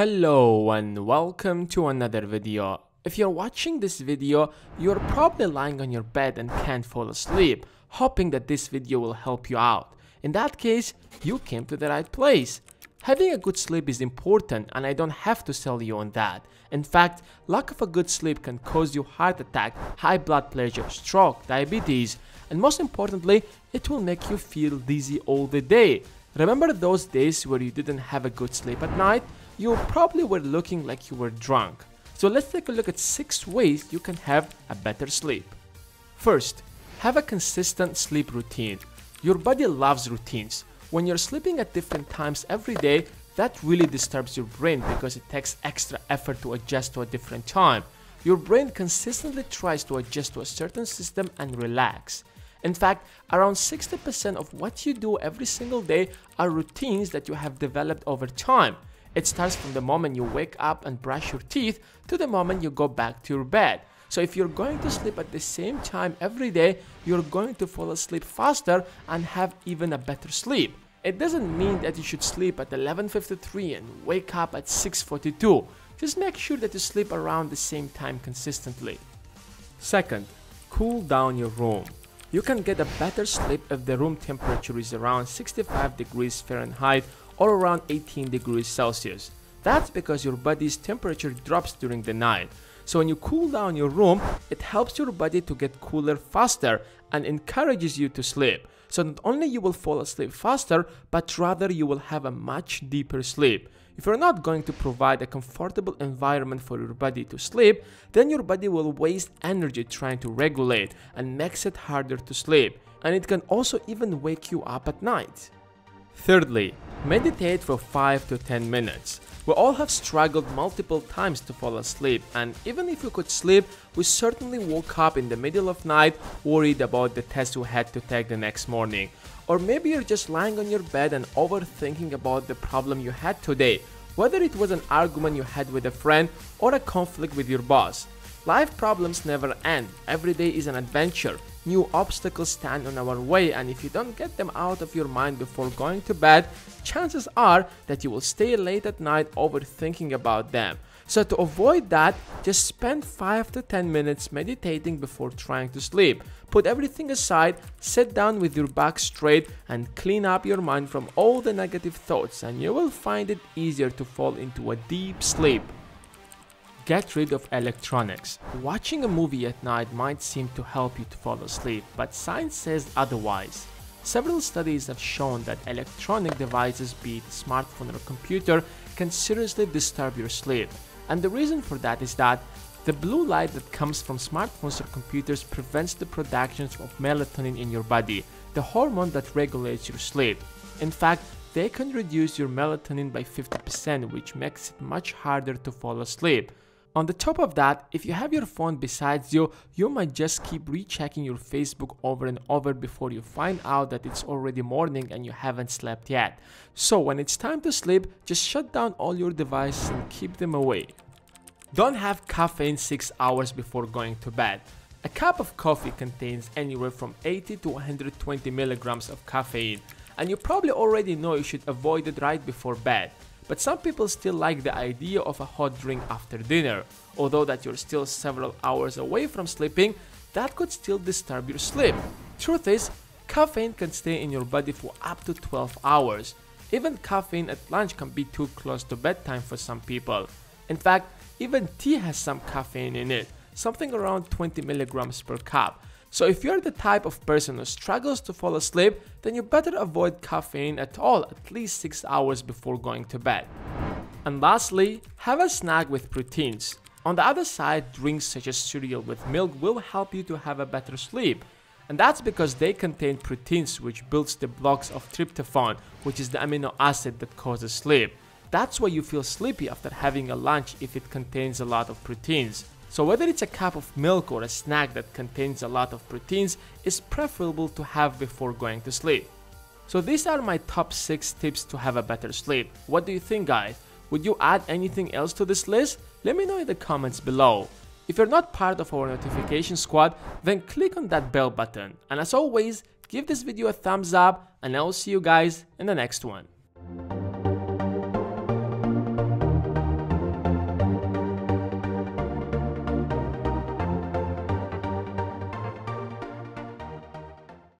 Hello and welcome to another video. If you're watching this video, you're probably lying on your bed and can't fall asleep, hoping that this video will help you out. In that case, you came to the right place. Having a good sleep is important and I don't have to sell you on that. In fact, lack of a good sleep can cause you heart attack, high blood pressure, stroke, diabetes, and most importantly, it will make you feel dizzy all the day. Remember those days where you didn't have a good sleep at night? You probably were looking like you were drunk. So let's take a look at 6 ways you can have a better sleep. First, have a consistent sleep routine. Your body loves routines. When you're sleeping at different times every day, that really disturbs your brain because it takes extra effort to adjust to a different time. Your brain consistently tries to adjust to a certain system and relax. In fact, around 60% of what you do every single day are routines that you have developed over time. It starts from the moment you wake up and brush your teeth to the moment you go back to your bed. So if you're going to sleep at the same time every day, you're going to fall asleep faster and have even a better sleep. It doesn't mean that you should sleep at 11:53 and wake up at 6:42. Just make sure that you sleep around the same time consistently. Second, cool down your room. You can get a better sleep if the room temperature is around 65 degrees Fahrenheit or around 18 degrees Celsius. That's because your body's temperature drops during the night. So when you cool down your room, it helps your body to get cooler faster and encourages you to sleep. So not only you will fall asleep faster, but rather you will have a much deeper sleep. If you're not going to provide a comfortable environment for your body to sleep, then your body will waste energy trying to regulate and makes it harder to sleep. And it can also even wake you up at night. Thirdly, meditate for 5 to 10 minutes. We all have struggled multiple times to fall asleep, and even if we could sleep, we certainly woke up in the middle of night worried about the test we had to take the next morning. Or maybe you're just lying on your bed and overthinking about the problem you had today, whether it was an argument you had with a friend or a conflict with your boss. Life problems never end. Every day is an adventure. New obstacles stand on our way, and if you don't get them out of your mind before going to bed, chances are that you will stay late at night overthinking about them. So to avoid that, just spend 5 to 10 minutes meditating before trying to sleep. Put everything aside, sit down with your back straight and clean up your mind from all the negative thoughts, and you will find it easier to fall into a deep sleep. Get rid of electronics. Watching a movie at night might seem to help you to fall asleep, but science says otherwise. Several studies have shown that electronic devices, be it a smartphone or a computer, can seriously disturb your sleep. And the reason for that is that the blue light that comes from smartphones or computers prevents the production of melatonin in your body, the hormone that regulates your sleep. In fact, they can reduce your melatonin by 50%, which makes it much harder to fall asleep. On the top of that, if you have your phone besides you, you might just keep rechecking your Facebook over and over before you find out that it's already morning and you haven't slept yet. So when it's time to sleep, just shut down all your devices and keep them away. Don't have caffeine 6 hours before going to bed. A cup of coffee contains anywhere from 80 to 120 milligrams of caffeine, and you probably already know you should avoid it right before bed. But some people still like the idea of a hot drink after dinner. Although that you're still several hours away from sleeping, that could still disturb your sleep. Truth is, caffeine can stay in your body for up to 12 hours. Even caffeine at lunch can be too close to bedtime for some people. In fact, even tea has some caffeine in it, something around 20 milligrams per cup. So if you're the type of person who struggles to fall asleep, then you better avoid caffeine at all at least 6 hours before going to bed. And lastly, have a snack with proteins. On the other side, drinks such as cereal with milk will help you to have a better sleep. And that's because they contain proteins, which builds the blocks of tryptophan, which is the amino acid that causes sleep. That's why you feel sleepy after having a lunch if it contains a lot of proteins. So whether it's a cup of milk or a snack that contains a lot of proteins is preferable to have before going to sleep. So these are my top 6 tips to have a better sleep. What do you think, guys? Would you add anything else to this list? Let me know in the comments below. If you're not part of our notification squad, then click on that bell button. And as always, give this video a thumbs up and I will see you guys in the next one.